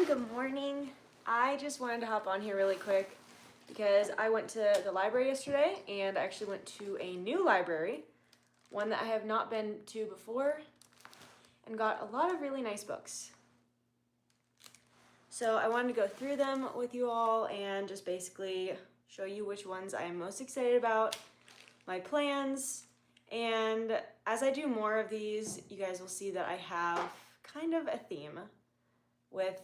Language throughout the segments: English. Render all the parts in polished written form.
everyone, good morning. I just wanted to hop on here really quick because I went to the library yesterday and I actually went to a new library, one that I have not been to before, and got a lot of really nice books. So I wanted to go through them with you all and just basically show you which ones I am most excited about, my plans, and as I do more of these, you guys will see that I have kind of a theme with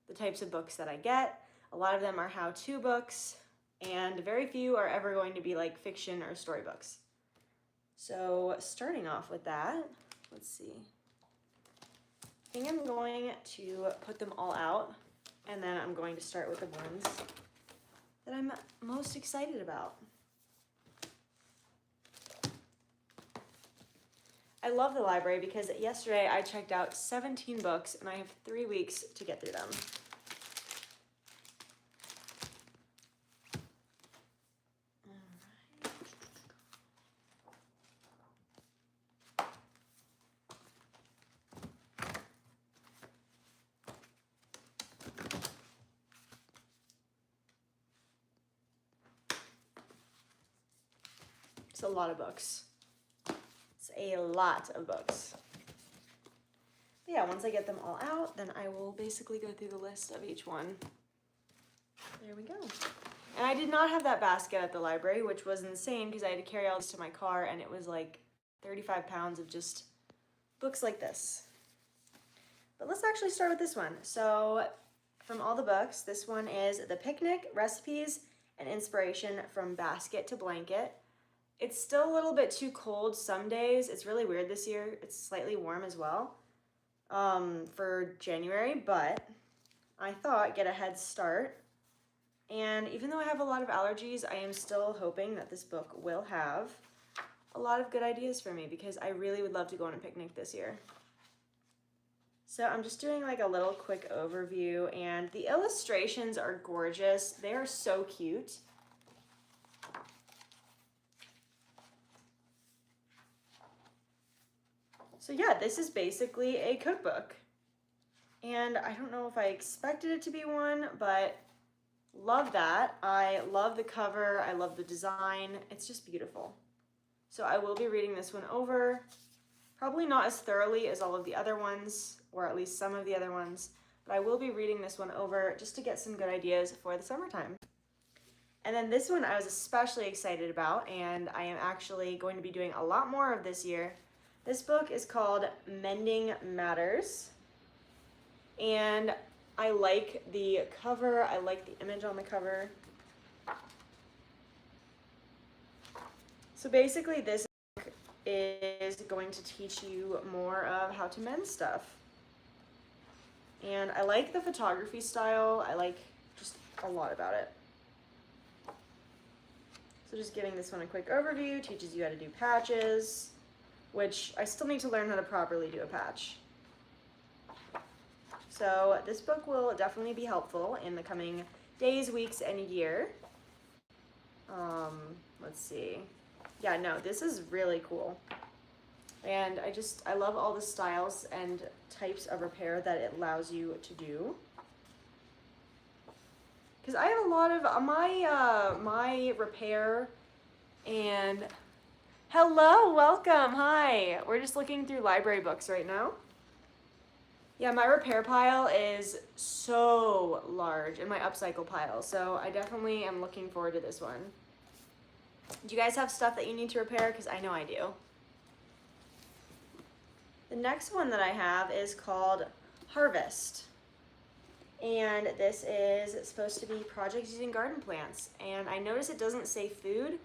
the types of books that I get. A lot of them are how-to books, and very few are ever going to be like fiction or storybooks. So starting off with that, let's see. I think I'm going to put them all out, and then I'm going to start with the ones that I'm most excited about. I love the library because yesterday I checked out 17 books and I have 3 weeks to get through them. It's a lot of books. It's a lot of books. But yeah, once I get them all out, then I will basically go through the list of each one. There we go. And I did not have that basket at the library, which was insane because I had to carry all this to my car, and it was like 35 pounds of just books like this. But let's actually start with this one. So from all the books, this one is The Picnic, Recipes and Inspiration from Basket to Blanket. It's still a little bit too cold some days. It's really weird this year. It's slightly warm as well for January, but I thought get a head start. And even though I have a lot of allergies, I am still hoping that this book will have a lot of good ideas for me because I really would love to go on a picnic this year. So I'm just doing like a little quick overview, and the illustrations are gorgeous. They are so cute. So yeah, this is basically a cookbook. And I don't know if I expected it to be one, but love that. I love the cover. I love the design. It's just beautiful. So I will be reading this one over. Probably not as thoroughly as all of the other ones, or at least some of the other ones, but I will be reading this one over just to get some good ideas for the summertime. And then this one I was especially excited about, and I am actually going to be doing a lot more of this year. This book is called Mending Matters, and I like the cover. I like the image on the cover. So basically this book is going to teach you more of how to mend stuff. And I like the photography style. I like just a lot about it. So just giving this one a quick overview, teaches you how to do patches, which I still need to learn how to properly do a patch. So this book will definitely be helpful in the coming days, weeks, and year. Let's see. Yeah, no, this is really cool. And I love all the styles and types of repair that it allows you to do. Because I have a lot of my repair and hello, welcome, hi. We're just looking through library books right now. Yeah, my repair pile is so large in my upcycle pile, so I definitely am looking forward to this one. Do you guys have stuff that you need to repair? Because I know I do. The next one that I have is called Harvest. And this is supposed to be projects using garden plants. And I notice it doesn't say food,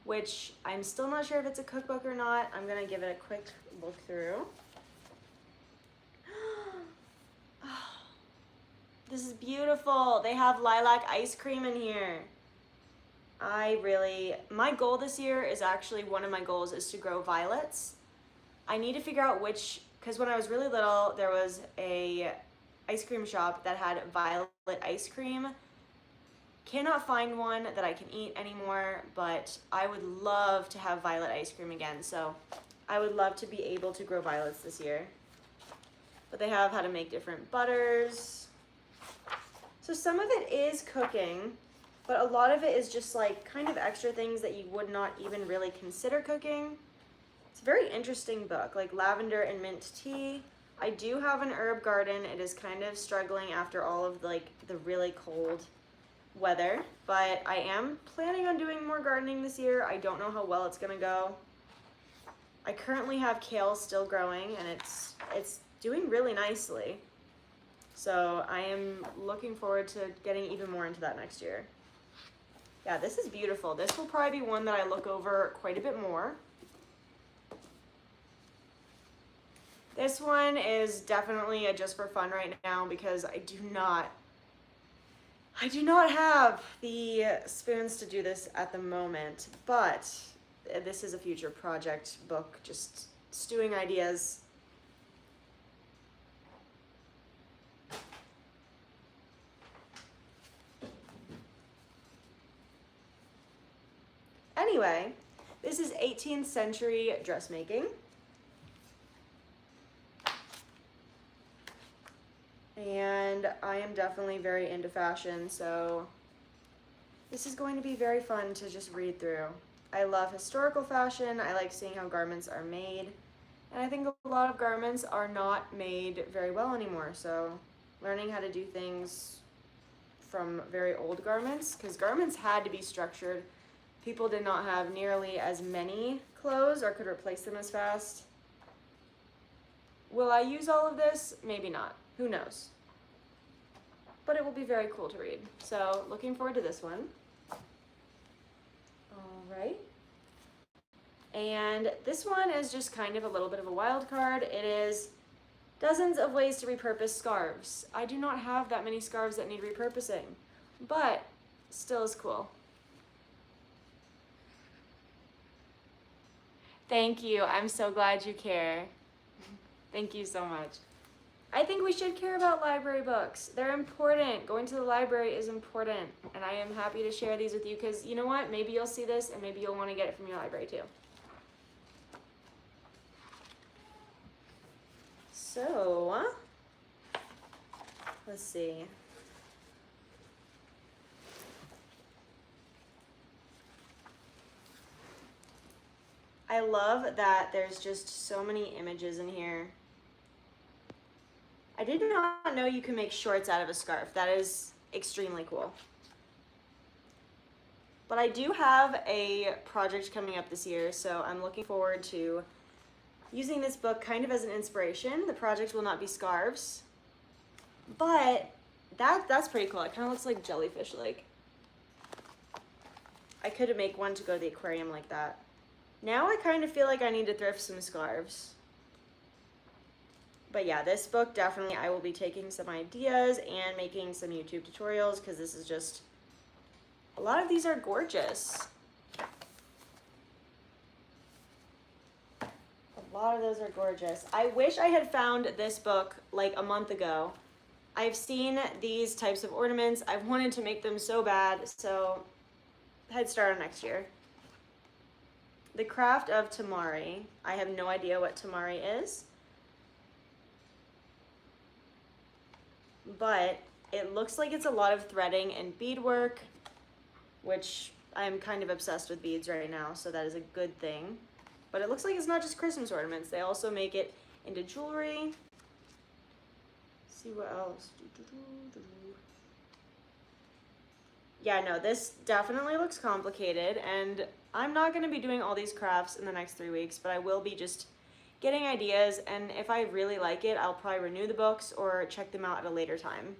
which I'm still not sure if it's a cookbook or not. I'm gonna give it a quick look through. This is beautiful. They have lilac ice cream in here. My goal this year is actually, one of my goals is to grow violets. I need to figure out which, because when I was really little, there was a ice cream shop that had violet ice cream. Cannot find one that I can eat anymore, but I would love to have violet ice cream again. So I would love to be able to grow violets this year. But they have how to make different butters. So some of it is cooking, but a lot of it is just like kind of extra things that you would not even really consider cooking. It's a very interesting book, like lavender and mint tea. I do have an herb garden. It is kind of struggling after all of like the really cold weather, but I am planning on doing more gardening this year. I don't know how well it's gonna go. I currently have kale still growing and it's doing really nicely. So I am looking forward to getting even more into that next year. Yeah, this is beautiful. This will probably be one that I look over quite a bit more. This one is definitely a just for fun right now because I do not have the spoons to do this at the moment, but this is a future project book, just stewing ideas. Anyway, this is 18th century dressmaking. And I am definitely very into fashion, so this is going to be very fun to just read through. I love historical fashion. I like seeing how garments are made. And I think a lot of garments are not made very well anymore, so learning how to do things from very old garments, because garments had to be structured. People did not have nearly as many clothes or could replace them as fast. Will I use all of this? Maybe not. Who knows? But it will be very cool to read. So looking forward to this one. All right. And this one is just kind of a little bit of a wild card. It is dozens of ways to repurpose scarves. I do not have that many scarves that need repurposing, but still is cool. Thank you. I'm so glad you care. Thank you so much. I think we should care about library books. They're important. Going to the library is important. And I am happy to share these with you because you know what? Maybe you'll see this and maybe you'll want to get it from your library too. So, let's see. I love that there's just so many images in here. I did not know you can make shorts out of a scarf. That is extremely cool. But I do have a project coming up this year, so I'm looking forward to using this book kind of as an inspiration. The project will not be scarves, but that's pretty cool. It kind of looks like jellyfish like. I could make one to go to the aquarium like that. Now I kind of feel like I need to thrift some scarves. But yeah, this book definitely, I will be taking some ideas and making some YouTube tutorials because this is just, a lot of these are gorgeous. A lot of those are gorgeous. I wish I had found this book like a month ago. I've seen these types of ornaments. I've wanted to make them so bad, so head start on next year. The Craft of Tamari. I have no idea what Tamari is, but it looks like it's a lot of threading and beadwork, which I'm kind of obsessed with beads right now, so that is a good thing. But it looks like it's not just Christmas ornaments. They also make it into jewelry. Let's see what else. Yeah, no, this definitely looks complicated, and I'm not going to be doing all these crafts in the next 3 weeks, but I will be just getting ideas, and if I really like it, I'll probably renew the books or check them out at a later time.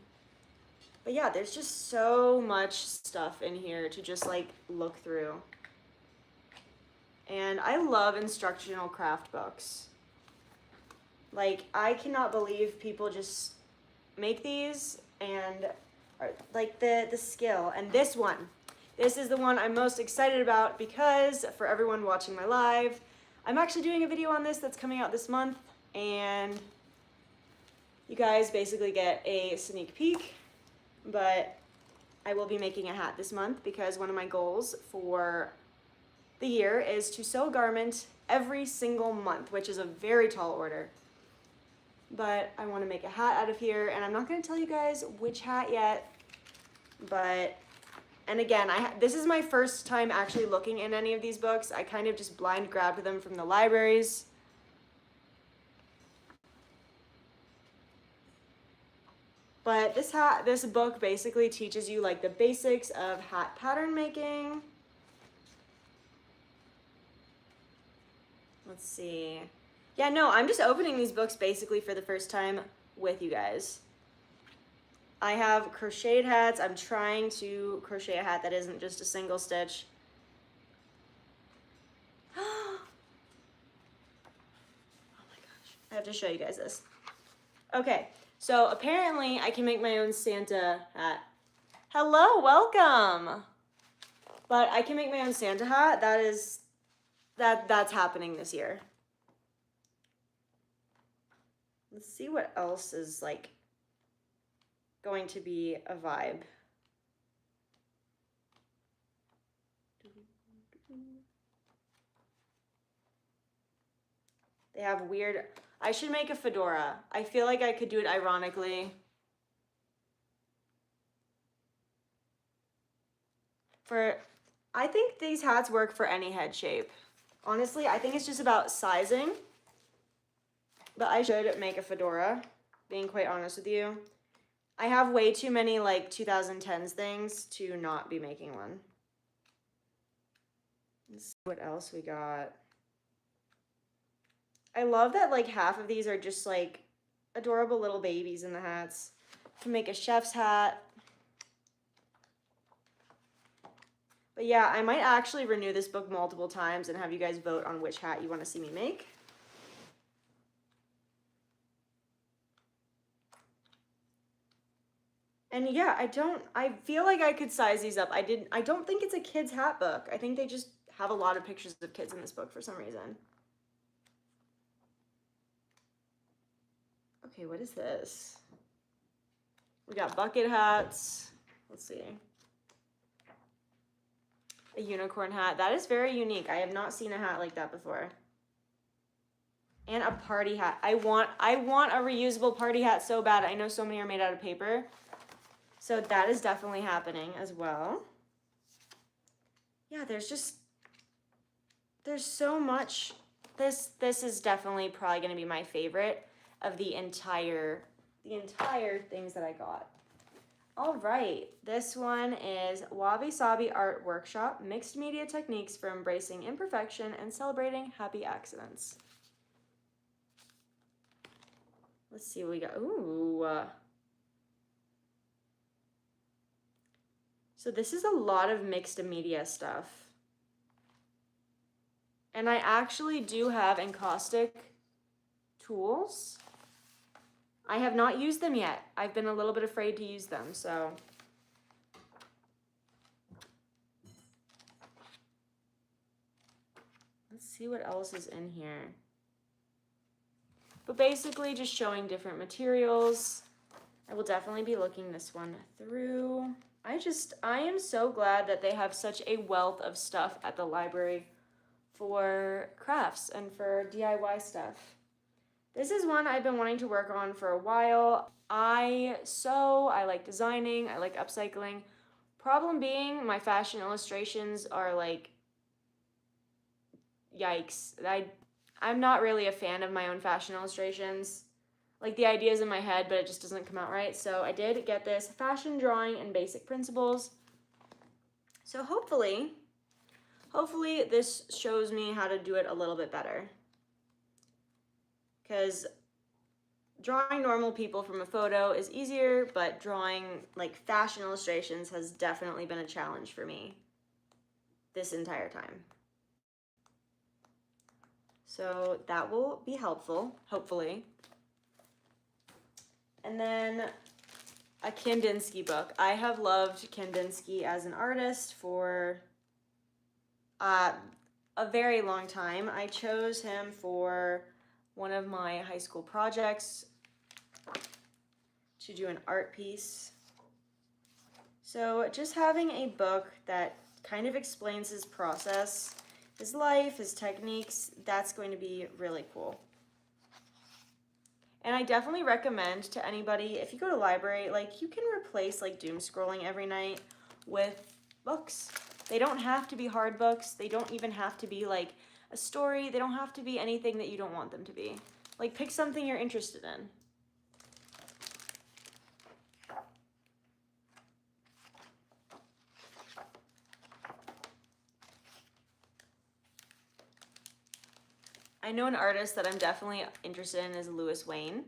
But yeah, there's just so much stuff in here to just like look through. And I love instructional craft books. Like, I cannot believe people just make these and are, like the skill. And this is the one I'm most excited about because for everyone watching my live, I'm actually doing a video on this that's coming out this month, and you guys basically get a sneak peek, but I will be making a hat this month because one of my goals for the year is to sew a garment every single month, which is a very tall order. But I want to make a hat out of here, and I'm not going to tell you guys which hat yet, but, and again, this is my first time actually looking in any of these books. I kind of just blind grabbed them from the libraries. But this book basically teaches you like the basics of hat pattern making. Let's see. Yeah, no, I'm just opening these books basically for the first time with you guys. I have crocheted hats. I'm trying to crochet a hat that isn't just a single stitch. Oh my gosh. I have to show you guys this. Okay, so apparently I can make my own Santa hat. Hello, welcome. But I can make my own Santa hat. That's happening this year. Let's see what else is like going to be a vibe. They have weird, I should make a fedora. I feel like I could do it ironically. I think these hats work for any head shape. Honestly, I think it's just about sizing. But I should make a fedora, being quite honest with you. I have way too many like 2010s things to not be making one. Let's see what else we got. I love that like half of these are just like adorable little babies in the hats. You can make a chef's hat. But yeah, I might actually renew this book multiple times and have you guys vote on which hat you want to see me make. And yeah, I feel like I could size these up. I don't think it's a kid's hat book. I think they just have a lot of pictures of kids in this book for some reason. Okay, what is this? We got bucket hats. Let's see. A unicorn hat. That is very unique. I have not seen a hat like that before. And a party hat. I want a reusable party hat so bad. I know so many are made out of paper. So that is definitely happening as well. Yeah, there's so much. This is definitely probably going to be my favorite of the entire things that I got. All right, this one is Wabi Sabi Art Workshop, Mixed Media Techniques for Embracing Imperfection and Celebrating Happy Accidents. Let's see what we got. Ooh. So this is a lot of mixed media stuff. And I actually do have encaustic tools. I have not used them yet. I've been a little bit afraid to use them, so. Let's see what else is in here. But basically just showing different materials. I will definitely be looking this one through. I am so glad that they have such a wealth of stuff at the library for crafts and for DIY stuff. This is one I've been wanting to work on for a while. I like designing, I like upcycling. Problem being, my fashion illustrations are like, yikes. I'm not really a fan of my own fashion illustrations. Like the ideas in my head, but it just doesn't come out right. So I did get this Fashion Drawing and Basic Principles. So hopefully this shows me how to do it a little bit better. Because drawing normal people from a photo is easier, but drawing like fashion illustrations has definitely been a challenge for me this entire time. So that will be helpful, hopefully. And then a Kandinsky book. I have loved Kandinsky as an artist for a very long time. I chose him for one of my high school projects to do an art piece. So just having a book that kind of explains his process, his life, his techniques, that's going to be really cool. And I definitely recommend to anybody, if you go to library, like you can replace like doom scrolling every night with books. They don't have to be hard books. They don't even have to be like a story. They don't have to be anything that you don't want them to be. Like pick something you're interested in. I know an artist that I'm definitely interested in is Louis Wayne.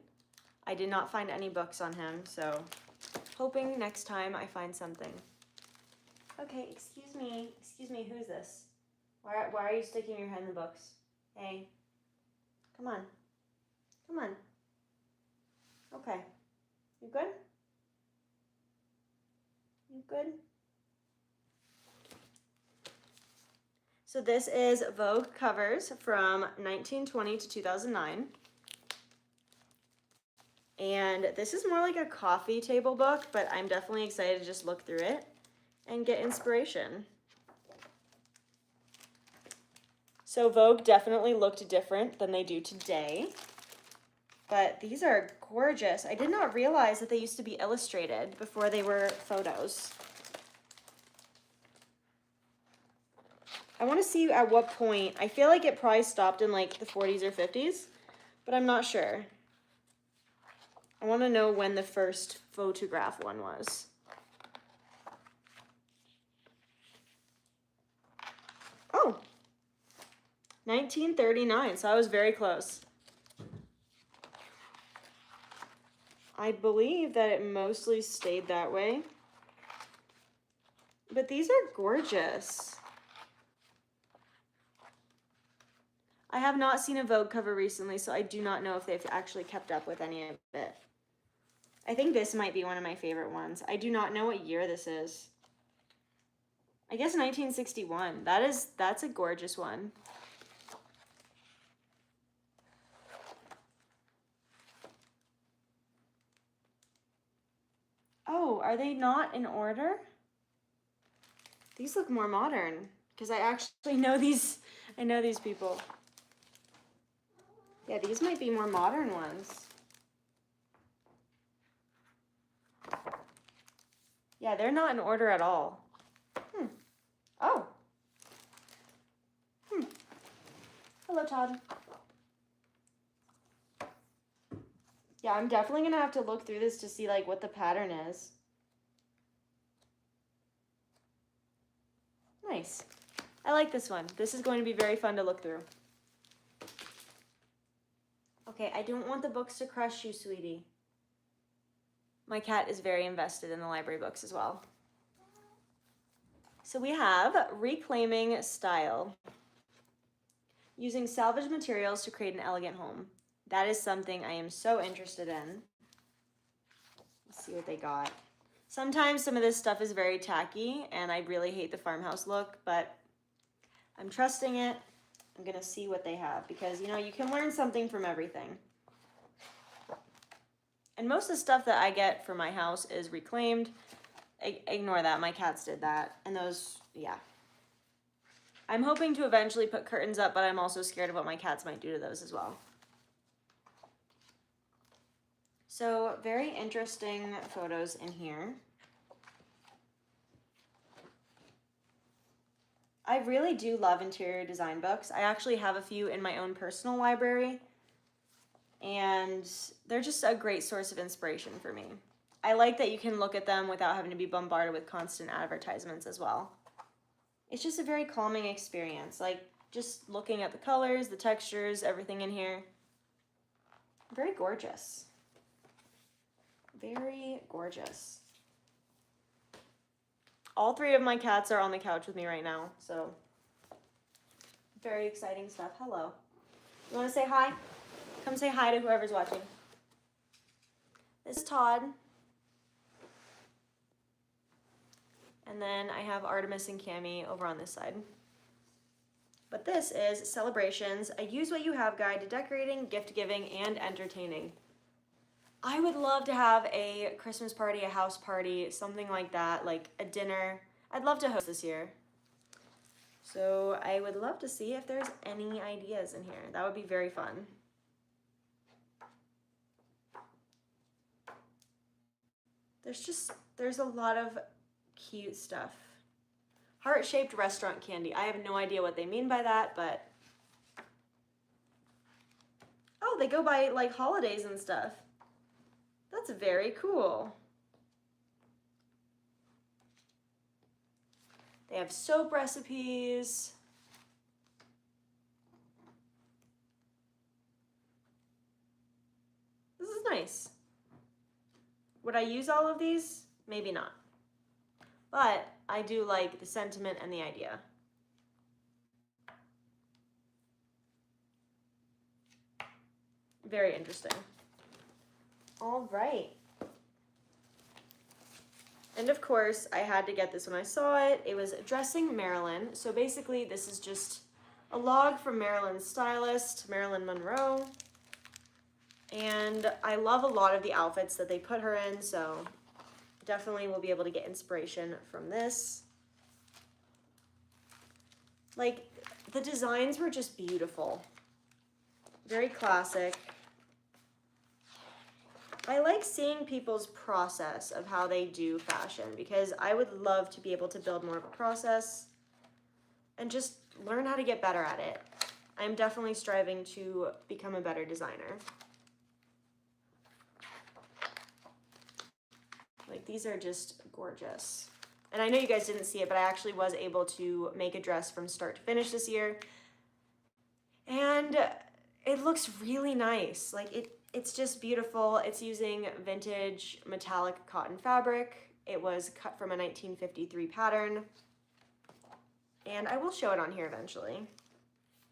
I did not find any books on him, so hoping next time I find something. Okay, excuse me, who's this? Why are you sticking your head in the books? Hey, come on, come on. Okay, you good? You good? So this is Vogue covers from 1920 to 2009. And this is more like a coffee table book, but I'm definitely excited to just look through it and get inspiration. So Vogue definitely looked different than they do today, but these are gorgeous. I did not realize that they used to be illustrated before they were photos. I want to see at what point. I feel like it probably stopped in like the 40s or 50s, but I'm not sure. I want to know when the first photograph one was. Oh, 1939, so I was very close. I believe that it mostly stayed that way. But these are gorgeous. I have not seen a Vogue cover recently, so I do not know if they've actually kept up with any of it. I think this might be one of my favorite ones. I do not know what year this is. I guess 1961. That's a gorgeous one. Oh, are they not in order? These look more modern because I actually know these. I know these people. Yeah, these might be more modern ones. Yeah, they're not in order at all. Oh. Hello, Todd. Yeah, I'm definitely gonna have to look through this to see like what the pattern is. Nice. I like this one. This is going to be very fun to look through. Okay, I don't want the books to crush you, sweetie. My cat is very invested in the library books as well. So we have Reclaiming Style. Using salvaged materials to create an elegant home. That is something I am so interested in. Let's see what they got. Sometimes some of this stuff is very tacky and I really hate the farmhouse look, but I'm trusting it. I'm gonna see what they have because you know, you can learn something from everything. And most of the stuff that I get for my house is reclaimed. Ignore that, my cats did that. And those, yeah. I'm hoping to eventually put curtains up, but I'm also scared of what my cats might do to those as well. So very interesting photos in here. I really do love interior design books. I actually have a few in my own personal library, and they're just a great source of inspiration for me. I like that you can look at them without having to be bombarded with constant advertisements as well. It's just a very calming experience, like just looking at the colors, the textures, everything in here. Very gorgeous. Very gorgeous. All three of my cats are on the couch with me right now, so very exciting stuff. Hello. You want to say hi? Come say hi to whoever's watching. This is Todd. And then I have Artemis and Cami over on this side. But this is Celebrations, a Use What You Have guide to decorating, gift giving, and entertaining. I would love to have a Christmas party, a house party, something like that, like a dinner. I'd love to host this year. So I would love to see if there's any ideas in here. That would be very fun. there's a lot of cute stuff. Heart-shaped restaurant candy. I have no idea what they mean by that, but oh, they go by like holidays and stuff. That's very cool. They have soap recipes. This is nice. Would I use all of these? Maybe not. But I do like the sentiment and the idea. Very interesting. All right. And of course, I had to get this when I saw it. It was Dressing Marilyn. So basically, this is just a log from Marilyn's stylist, Marilyn Monroe. And I love a lot of the outfits that they put her in, so definitely will be able to get inspiration from this. Like, the designs were just beautiful. Very classic. I like seeing people's process of how they do fashion because I would love to be able to build more of a process and just learn how to get better at it. I'm definitely striving to become a better designer. Like, these are just gorgeous. And I know you guys didn't see it, but I actually was able to make a dress from start to finish this year. And it looks really nice. Like, it's just beautiful. It's using vintage metallic cotton fabric. It was cut from a 1953 pattern. And I will show it on here eventually.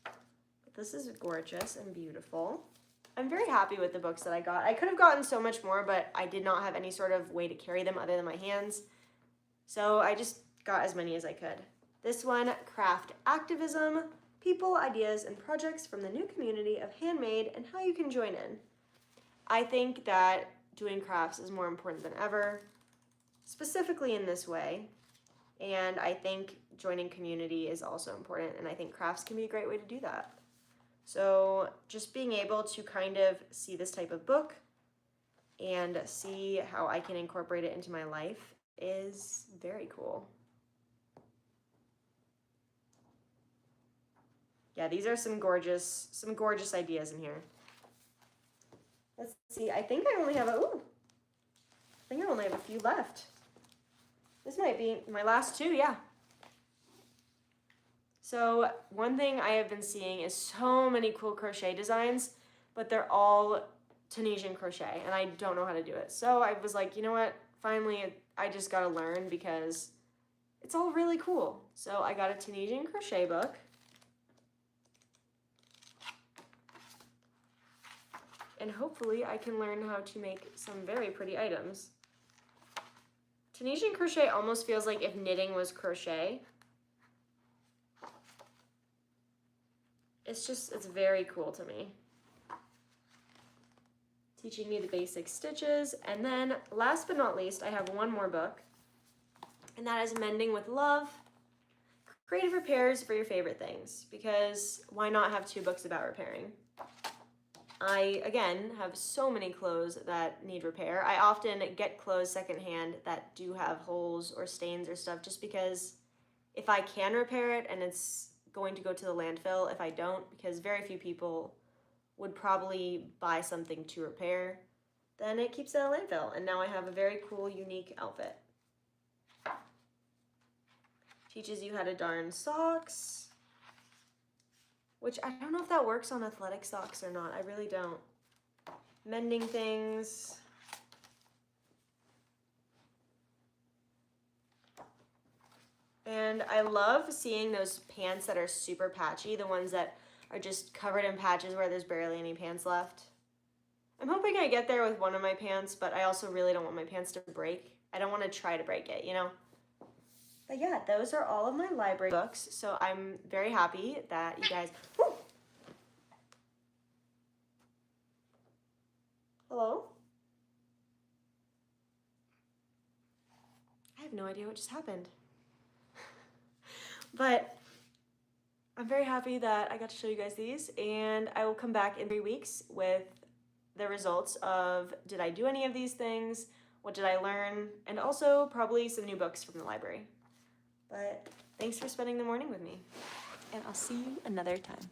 But this is gorgeous and beautiful. I'm very happy with the books that I got. I could have gotten so much more, but I did not have any sort of way to carry them other than my hands. So I just got as many as I could. This one, Craft Activism, People, Ideas, and Projects from the New Community of Handmade and How You Can Join In. I think that doing crafts is more important than ever, specifically in this way. And I think joining community is also important, and I think crafts can be a great way to do that. So just being able to kind of see this type of book and see how I can incorporate it into my life is very cool. Yeah, these are some gorgeous ideas in here. Let's see, I think I only have I think I only have a few left. This might be my last two, yeah. So one thing I have been seeing is so many cool crochet designs, but they're all Tunisian crochet, and I don't know how to do it. So I was like, you know what? Finally, I just gotta learn because it's all really cool. So I got a Tunisian crochet book. And hopefully I can learn how to make some very pretty items. Tunisian crochet almost feels like if knitting was crochet. It's very cool to me. Teaching me the basic stitches. And then last but not least, I have one more book. And that is Mending with Love. Creative repairs for your favorite things. Because why not have two books about repairing? I, again, have so many clothes that need repair. I often get clothes secondhand that do have holes or stains or stuff just because if I can repair it and it's going to go to the landfill, if I don't, because very few people would probably buy something to repair, then it keeps it in a landfill. And now I have a very cool, unique outfit. Teaches you how to darn socks. Which I don't know if that works on athletic socks or not. I really don't. Mending things. And I love seeing those pants that are super patchy, the ones that are just covered in patches where there's barely any pants left. I'm hoping I get there with one of my pants, but I also really don't want my pants to break. I don't want to try to break it, you know? But yeah, those are all of my library books, so I'm very happy that you guys... Woo! Hello? I have no idea what just happened. But I'm very happy that I got to show you guys these, and I will come back in 3 weeks with the results of did I do any of these things? what did I learn, and also probably some new books from the library. But thanks for spending the morning with me, and I'll see you another time.